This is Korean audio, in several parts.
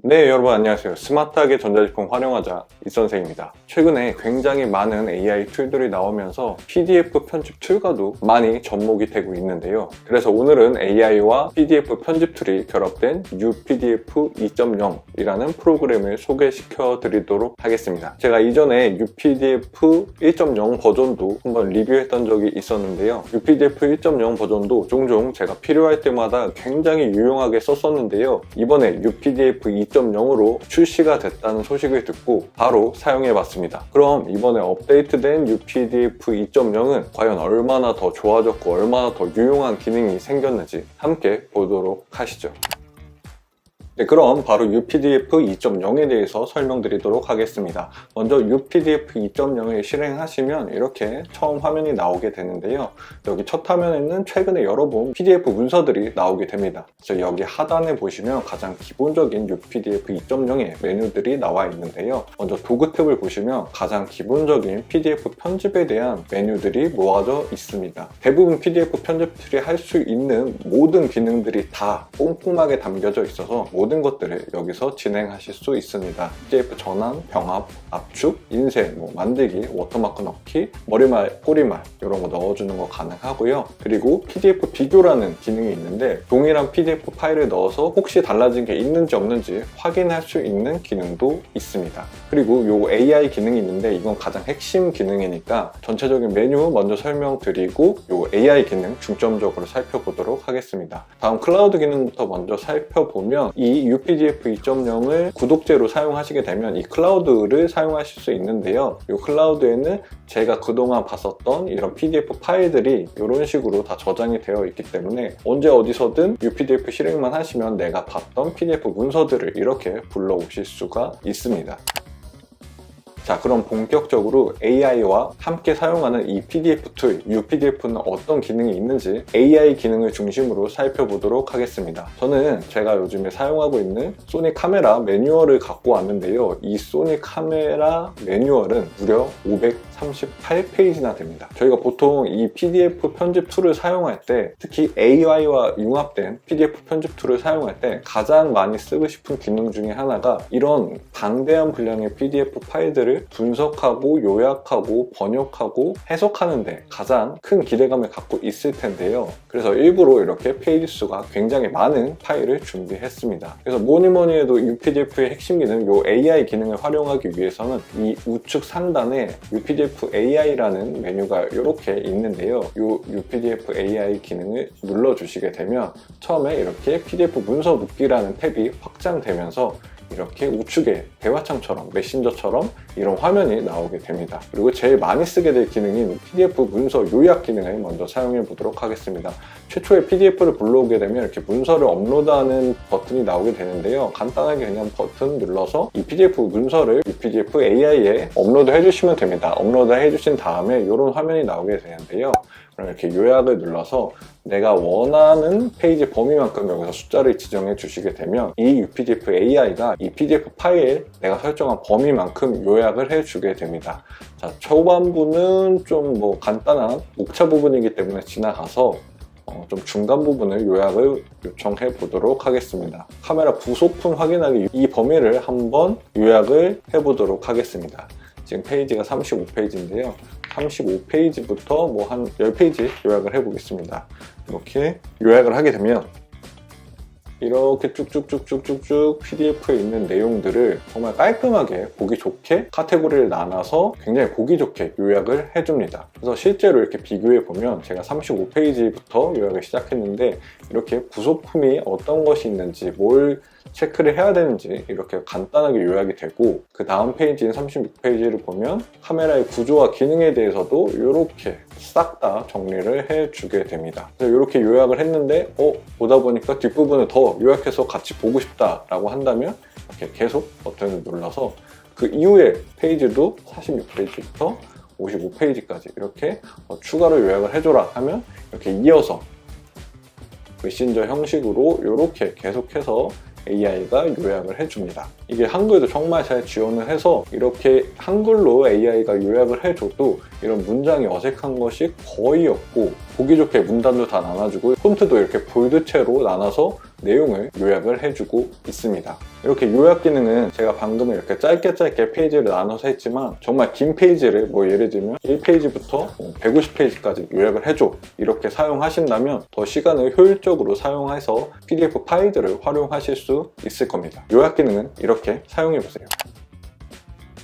네, 여러분 안녕하세요. 스마트하게 전자제품 활용하자 이선생입니다. 최근에 굉장히 많은 AI 툴들이 나오면서 PDF 편집 툴과도 많이 접목이 되고 있는데요. 그래서 오늘은 AI와 PDF 편집 툴이 결합된 UPDF 2.0이라는 프로그램을 소개시켜 드리도록 하겠습니다. 제가 이전에 UPDF 1.0 버전도 한번 리뷰했던 적이 있었는데요. UPDF 1.0 버전도 종종 제가 필요할 때마다 굉장히 유용하게 썼었는데요. 이번에 UPDF 2.0으로 출시가 됐다는 소식을 듣고 바로 사용해봤습니다. 그럼 이번에 업데이트된 UPDF 2.0은 과연 얼마나 더 좋아졌고 얼마나 더 유용한 기능이 생겼는지 함께 보도록 하시죠. 네, 그럼 바로 UPDF 2.0에 대해서 설명드리도록 하겠습니다. 먼저 UPDF 2.0을 실행하시면 이렇게 처음 화면이 나오게 되는데요. 여기 첫 화면에는 최근에 열어본 PDF 문서들이 나오게 됩니다. 그래서 여기 하단에 보시면 가장 기본적인 UPDF 2.0의 메뉴들이 나와 있는데요. 먼저 도구 탭을 보시면 가장 기본적인 PDF 편집에 대한 메뉴들이 모아져 있습니다. 대부분 PDF 편집 툴이 할 수 있는 모든 기능들이 다 꼼꼼하게 담겨져 있어서 모든 것들을 여기서 진행하실 수 있습니다. PDF 전환, 병합, 압축, 인쇄, 만들기, 워터마크 넣기, 머리말, 꼬리말 이런 거 넣어주는 거 가능하고요. 그리고 PDF 비교라는 기능이 있는데 동일한 PDF 파일을 넣어서 혹시 달라진 게 있는지 없는지 확인할 수 있는 기능도 있습니다. 그리고 요 AI 기능이 있는데 이건 가장 핵심 기능이니까 전체적인 메뉴 먼저 설명드리고 요 AI 기능 중점적으로 살펴보도록 하겠습니다. 다음 클라우드 기능부터 먼저 살펴보면 이 UPDF 2.0을 구독제로 사용하시게 되면 이 클라우드를 사용하실 수 있는데요. 이 클라우드에는 제가 그동안 봤었던 이런 PDF 파일들이 이런 식으로 다 저장이 되어 있기 때문에 언제 어디서든 UPDF 실행만 하시면 내가 봤던 PDF 문서들을 이렇게 불러오실 수가 있습니다. 자, 그럼 본격적으로 AI와 함께 사용하는 이 PDF 툴, UPDF는 어떤 기능이 있는지 AI 기능을 중심으로 살펴보도록 하겠습니다. 저는 제가 요즘에 사용하고 있는 소니 카메라 매뉴얼을 갖고 왔는데요. 이 소니 카메라 매뉴얼은 무려 538페이지나 됩니다. 저희가 보통 이 PDF 편집 툴을 사용할 때, 특히 AI와 융합된 PDF 편집 툴을 사용할 때 가장 많이 쓰고 싶은 기능 중에 하나가 이런 방대한 분량의 PDF 파일들을 분석하고 요약하고 번역하고 해석하는데 가장 큰 기대감을 갖고 있을 텐데요. 그래서 일부러 이렇게 페이지 수가 굉장히 많은 파일을 준비했습니다. 그래서 뭐니뭐니 해도 UPDF의 핵심 기능, 이 AI 기능을 활용하기 위해서는 이 우측 상단에 UPDF AI라는 메뉴가 이렇게 있는데요. 이 UPDF AI 기능을 눌러주시게 되면 처음에 이렇게 PDF 문서 묶기라는 탭이 확장되면서 이렇게 우측에 대화창처럼 메신저처럼 이런 화면이 나오게 됩니다. 그리고 제일 많이 쓰게 될 기능인 PDF 문서 요약 기능을 먼저 사용해 보도록 하겠습니다. 최초에 PDF를 불러오게 되면 이렇게 문서를 업로드하는 버튼이 나오게 되는데요. 간단하게 그냥 버튼 눌러서 이 PDF 문서를 UPDF AI에 업로드 해주시면 됩니다. 업로드 해주신 다음에 이런 화면이 나오게 되는데요. 그럼 이렇게 요약을 눌러서 내가 원하는 페이지 범위만큼 여기서 숫자를 지정해 주시게 되면 이 UPDF AI가 이 PDF 파일 내가 설정한 범위만큼 요약을 해주게 됩니다. 자, 초반부는 좀 간단한 목차 부분이기 때문에 지나가서 좀 중간 부분을 요약을 요청해 보도록 하겠습니다. 카메라 부속품 확인하기 이 범위를 한번 요약을 해 보도록 하겠습니다. 지금 페이지가 35페이지인데요. 35페이지부터 한 10페이지 요약을 해보겠습니다. 이렇게 요약을 하게 되면 이렇게 쭉쭉쭉쭉쭉쭉 PDF에 있는 내용들을 정말 깔끔하게 보기 좋게 카테고리를 나눠서 굉장히 보기 좋게 요약을 해줍니다. 그래서 실제로 이렇게 비교해 보면 제가 35페이지부터 요약을 시작했는데 이렇게 부속품이 어떤 것이 있는지 뭘 체크를 해야 되는지 이렇게 간단하게 요약이 되고 그 다음 페이지인 36페이지를 보면 카메라의 구조와 기능에 대해서도 이렇게 싹 다 정리를 해주게 됩니다. 그래서 이렇게 요약을 했는데 보다 보니까 뒷부분을 더 요약해서 같이 보고 싶다라고 한다면 이렇게 계속 버튼을 눌러서 그 이후에 페이지도 46페이지부터 55페이지까지 이렇게 추가로 요약을 해줘라 하면 이렇게 이어서 메신저 형식으로 이렇게 계속해서 AI가 요약을 해줍니다. 이게 한글도 정말 잘 지원을 해서 이렇게 한글로 AI가 요약을 해줘도 이런 문장이 어색한 것이 거의 없고 보기 좋게 문단도 다 나눠주고 폰트도 이렇게 볼드체로 나눠서 내용을 요약을 해주고 있습니다. 이렇게 요약 기능은 제가 방금 이렇게 짧게 페이지를 나눠서 했지만 정말 긴 페이지를 예를 들면 1페이지부터 150페이지까지 요약을 해줘 이렇게 사용하신다면 더 시간을 효율적으로 사용해서 PDF 파일들을 활용하실 수 있을 겁니다. 요약 기능은 이렇게 사용해보세요.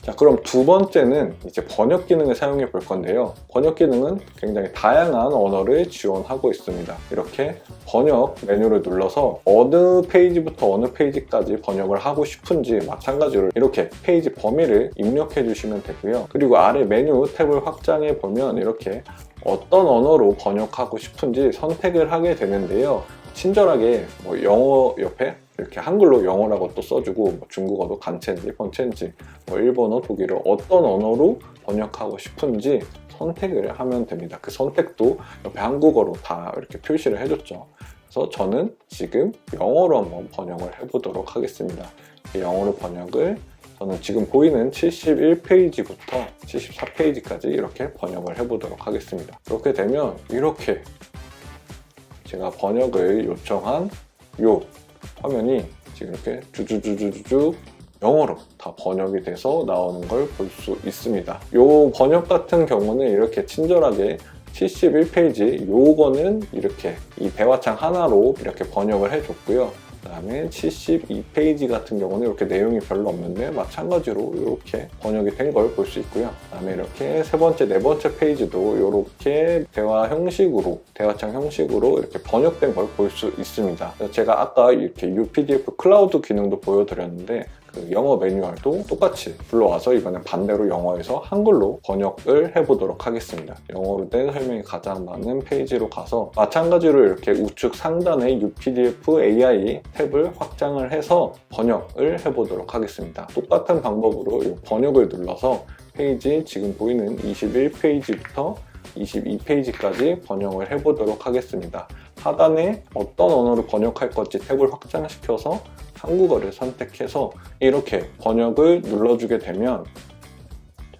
자, 그럼 두 번째는 이제 번역 기능을 사용해 볼 건데요. 번역 기능은 굉장히 다양한 언어를 지원하고 있습니다. 이렇게 번역 메뉴를 눌러서 어느 페이지부터 어느 페이지까지 번역을 하고 싶은지 마찬가지로 이렇게 페이지 범위를 입력해 주시면 되고요. 그리고 아래 메뉴 탭을 확장해 보면 이렇게 어떤 언어로 번역하고 싶은지 선택을 하게 되는데요. 친절하게 영어 옆에 이렇게 한글로 영어라고 또 써주고 중국어도 간체인지 번체인지 일본어, 독일어 어떤 언어로 번역하고 싶은지 선택을 하면 됩니다. 그 선택도 옆에 한국어로 다 이렇게 표시를 해줬죠. 그래서 저는 지금 영어로 한번 번역을 해보도록 하겠습니다. 영어로 번역을 저는 지금 보이는 71페이지부터 74페이지까지 이렇게 번역을 해보도록 하겠습니다. 이렇게 되면 이렇게 제가 번역을 요청한 요 화면이 지금 이렇게 주주주주주 영어로 다 번역이 돼서 나오는 걸 볼 수 있습니다. 요 번역 같은 경우는 이렇게 친절하게 71페이지 요거는 이렇게 이 대화창 하나로 이렇게 번역을 해줬고요. 그 다음에 72페이지 같은 경우는 이렇게 내용이 별로 없는데 마찬가지로 이렇게 번역이 된 걸 볼 수 있고요. 그 다음에 이렇게 세 번째, 네 번째 페이지도 이렇게 대화 형식으로, 대화창 형식으로 이렇게 번역된 걸 볼 수 있습니다. 제가 아까 이렇게 UPDF 클라우드 기능도 보여드렸는데 그 영어 매뉴얼도 똑같이 불러와서 이번엔 반대로 영어에서 한글로 번역을 해보도록 하겠습니다. 영어로 된 설명이 가장 많은 페이지로 가서 마찬가지로 이렇게 우측 상단에 UPDF AI 탭을 확장을 해서 번역을 해보도록 하겠습니다. 똑같은 방법으로 이 번역을 눌러서 페이지 지금 보이는 21페이지부터 22페이지까지 번역을 해보도록 하겠습니다. 하단에 어떤 언어로 번역할 건지 탭을 확장시켜서 한국어를 선택해서 이렇게 번역을 눌러주게 되면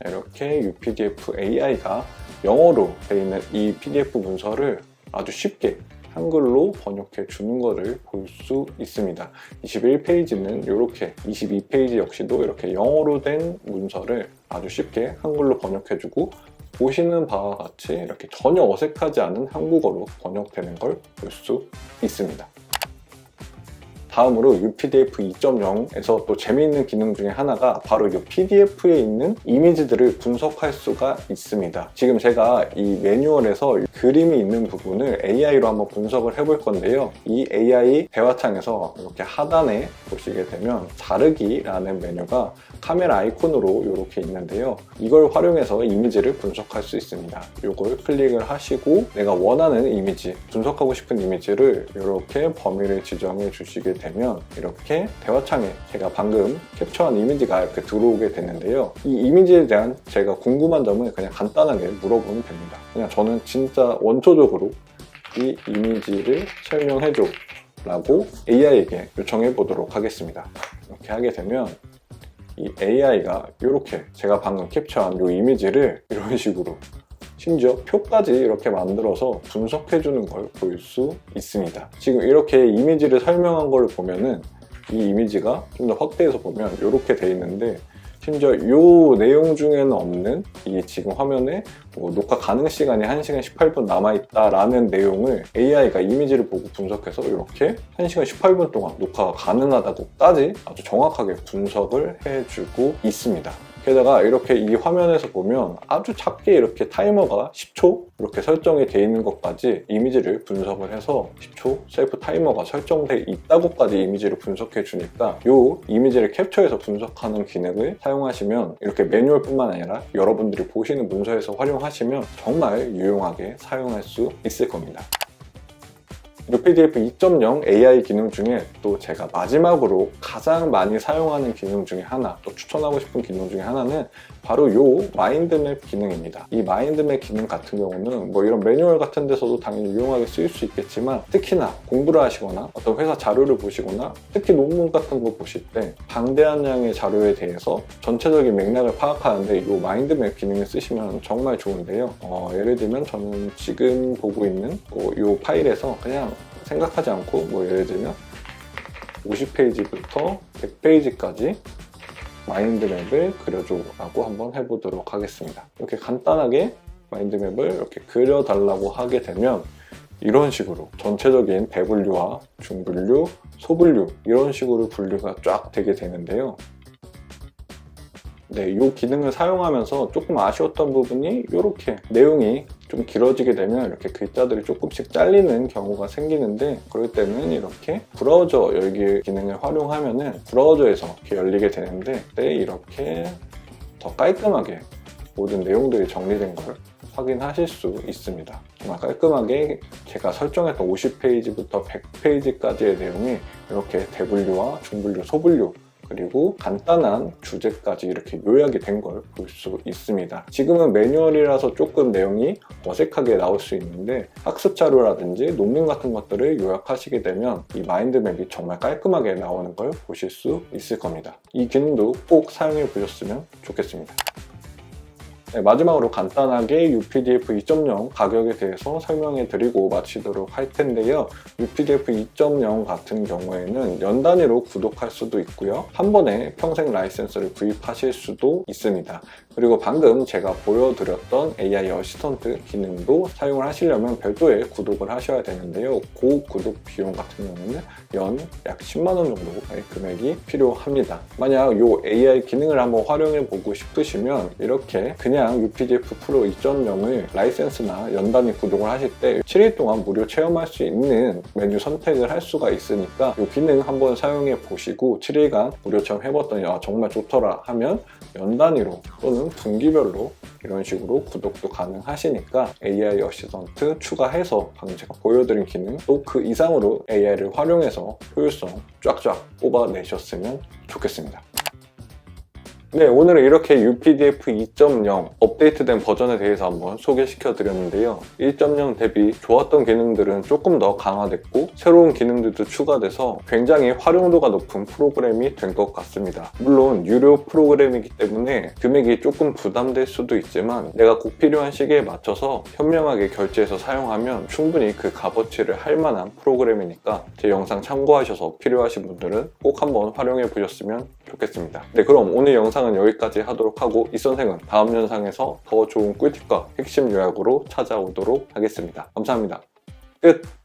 이렇게 UPDF AI가 영어로 되어 있는 이 PDF 문서를 아주 쉽게 한글로 번역해 주는 것을 볼 수 있습니다. 21페이지는 이렇게 22페이지 역시도 이렇게 영어로 된 문서를 아주 쉽게 한글로 번역해 주고 보시는 바와 같이 이렇게 전혀 어색하지 않은 한국어로 번역되는 걸 볼 수 있습니다. 다음으로 UPDF 2.0에서 또 재미있는 기능 중에 하나가 바로 이 PDF에 있는 이미지들을 분석할 수가 있습니다. 지금 제가 이 매뉴얼에서 그림이 있는 부분을 AI로 한번 분석을 해볼 건데요. 이 AI 대화창에서 이렇게 하단에 보시게 되면 자르기라는 메뉴가 카메라 아이콘으로 이렇게 있는데요. 이걸 활용해서 이미지를 분석할 수 있습니다. 이걸 클릭을 하시고 내가 원하는 이미지, 분석하고 싶은 이미지를 이렇게 범위를 지정해 주시게 되면 이렇게 대화창에 제가 방금 캡처한 이미지가 이렇게 들어오게 되는데요. 이 이미지에 대한 제가 궁금한 점을 그냥 간단하게 물어보면 됩니다. 그냥 저는 진짜 원초적으로 이 이미지를 설명해줘 라고 AI에게 요청해 보도록 하겠습니다. 이렇게 하게 되면 이 AI가 이렇게 제가 방금 캡처한 이 이미지를 이런 식으로 심지어 표까지 이렇게 만들어서 분석해주는 걸 볼 수 있습니다. 지금 이렇게 이미지를 설명한 걸 보면은 이 이미지가 좀 더 확대해서 보면 이렇게 돼 있는데 심지어 이 내용 중에는 없는 이 지금 화면에 녹화 가능 시간이 1시간 18분 남아있다라는 내용을 AI가 이미지를 보고 분석해서 이렇게 1시간 18분 동안 녹화가 가능하다고까지 아주 정확하게 분석을 해주고 있습니다. 게다가 이렇게 이 화면에서 보면 아주 작게 이렇게 타이머가 10초 이렇게 설정이 되어 있는 것까지 이미지를 분석을 해서 10초 셀프 타이머가 설정되어 있다고까지 이미지를 분석해 주니까 이 이미지를 캡처해서 분석하는 기능을 사용하시면 이렇게 매뉴얼뿐만 아니라 여러분들이 보시는 문서에서 활용하시면 정말 유용하게 사용할 수 있을 겁니다. UPDF 2.0 AI 기능 중에 또 제가 마지막으로 가장 많이 사용하는 기능 중에 하나, 또 추천하고 싶은 기능 중에 하나는 바로 요 마인드맵 기능입니다. 이 마인드맵 기능 같은 경우는 뭐 이런 매뉴얼 같은 데서도 당연히 유용하게 쓰일 수 있겠지만, 특히나 공부를 하시거나 어떤 회사 자료를 보시거나 특히 논문 같은 거 보실 때 방대한 양의 자료에 대해서 전체적인 맥락을 파악하는데 이 마인드맵 기능을 쓰시면 정말 좋은데요. 예를 들면 저는 지금 보고 있는 이 파일에서 그냥 생각하지 않고 예를 들면 50페이지부터 100페이지까지 마인드맵을 그려줘 라고 한번 해보도록 하겠습니다. 이렇게 간단하게 마인드맵을 이렇게 그려달라고 하게 되면 이런 식으로 전체적인 대분류와 중분류, 소분류 이런 식으로 분류가 쫙 되게 되는데요. 네, 이 기능을 사용하면서 조금 아쉬웠던 부분이 이렇게 내용이 좀 길어지게 되면 이렇게 글자들이 조금씩 잘리는 경우가 생기는데, 그럴 때는 이렇게 브라우저 열기 기능을 활용하면은 브라우저에서 이렇게 열리게 되는데, 이렇게 더 깔끔하게 모든 내용들이 정리된 걸 확인하실 수 있습니다. 정말 깔끔하게 제가 설정했던 50페이지부터 100페이지까지의 내용이 이렇게 대분류와 중분류, 소분류 그리고 간단한 주제까지 이렇게 요약이 된 걸 볼 수 있습니다. 지금은 매뉴얼이라서 조금 내용이 어색하게 나올 수 있는데, 학습 자료라든지 논문 같은 것들을 요약하시게 되면 이 마인드맵이 정말 깔끔하게 나오는 걸 보실 수 있을 겁니다. 이 기능도 꼭 사용해 보셨으면 좋겠습니다. 네, 마지막으로 간단하게 UPDF 2.0 가격에 대해서 설명해 드리고 마치도록 할 텐데요. UPDF 2.0 같은 경우에는 연 단위로 구독할 수도 있고요. 한 번에 평생 라이센스를 구입하실 수도 있습니다. 그리고 방금 제가 보여드렸던 AI 어시스턴트 기능도 사용을 하시려면 별도의 구독을 하셔야 되는데요. 그 구독 비용 같은 경우는 연 약 10만 원 정도의 금액이 필요합니다. 만약 이 AI 기능을 한번 활용해 보고 싶으시면 이렇게 그냥 UPDF 프로 2.0을 라이센스나 연 단위 구독을 하실 때 7일 동안 무료 체험할 수 있는 메뉴 선택을 할 수가 있으니까 이 기능 한번 사용해 보시고 7일간 무료 체험 해봤더니 정말 좋더라 하면 연 단위로 또는 분기별로 이런 식으로 구독도 가능하시니까 AI 어시스턴트 추가해서 방금 제가 보여드린 기능 또 그 이상으로 AI를 활용해서 효율성 쫙쫙 뽑아내셨으면 좋겠습니다. 네, 오늘은 이렇게 UPDF 2.0 업데이트된 버전에 대해서 한번 소개시켜 드렸는데요. 1.0 대비 좋았던 기능들은 조금 더 강화됐고 새로운 기능들도 추가돼서 굉장히 활용도가 높은 프로그램이 된 것 같습니다. 물론 유료 프로그램이기 때문에 금액이 조금 부담될 수도 있지만 내가 꼭 필요한 시기에 맞춰서 현명하게 결제해서 사용하면 충분히 그 값어치를 할 만한 프로그램이니까 제 영상 참고하셔서 필요하신 분들은 꼭 한번 활용해 보셨으면 좋겠습니다. 네, 그럼 오늘 영상은 여기까지 하도록 하고 이 선생은 다음 영상에서 더 좋은 꿀팁과 핵심 요약으로 찾아오도록 하겠습니다. 감사합니다. 끝!